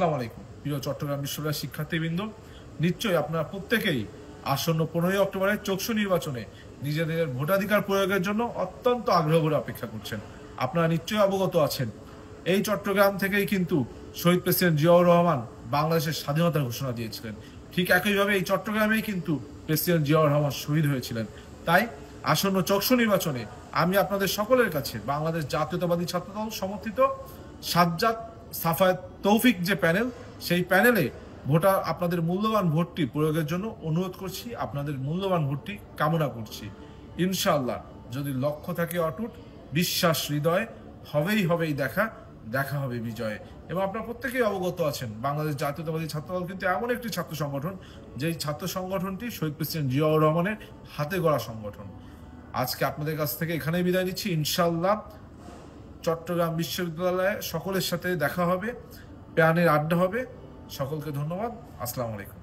আসসালামু আলাইকুম প্রিয় চট্টগ্রাম বিশ্ববিদ্যালয়ের শিক্ষার্থীবৃন্দ, নিশ্চয়ই আপনারা প্রত্যেকেই আসন্ন 15ই অক্টোবরের চকসু নির্বাচনে নিজেদের ভোটাধিকার প্রয়োগের জন্য অত্যন্ত আগ্রহ করে অপেক্ষা করছেন। আপনারা নিশ্চয়ই অবগত আছেন, এই চট্টগ্রাম থেকেই কিন্তু শহীদ প্রেসিডেন্ট জিয়াউর রহমান বাংলাদেশের স্বাধীনতার ঘোষণা দিয়েছিলেন। ঠিক একইভাবে এই চট্টগ্রামেই কিন্তু প্রেসিডেন্ট জিয়াউর রহমান শহীদ হয়েছিলেন। তাই আসন্ন চকসু নির্বাচনে আমি আপনাদের সকলের কাছে বাংলাদেশ জাতীয়তাবাদী ছাত্রদল সমর্থিত সাজ্জাদ সাফায়েত তৌফিক যে প্যানেল, সেই প্যানেলে ভোটার আপনাদের মূল্যবান ভোটটি প্রয়োগের জন্য অনুরোধ করছি, আপনাদের মূল্যবান ভোটটি কামনা করছি। ইনশাআল্লাহ যদি লক্ষ্য থাকে অটুট, বিশ্বাস হৃদয়ে, হবেই দেখা হবে বিজয়ে। এবং আপনারা প্রত্যেকেই অবগত আছেন, বাংলাদেশ জাতীয়তাবাদী ছাত্রদল কিন্তু এমন একটি ছাত্র সংগঠন, যেই ছাত্র সংগঠনটি শহীদ প্রেসিডেন্ট জিয়াউর রহমানের হাতে গড়া সংগঠন। আজকে আপনাদের কাছ থেকে এখানেই বিদায় নিচ্ছি। ইনশাআল্লাহ চট্টগ্রাম বিশ্ববিদ্যালয়ে সকলের সাথে দেখা হবে, প্যানের আড্ডা হবে। সকলকে ধন্যবাদ। আসসালামু আলাইকুম।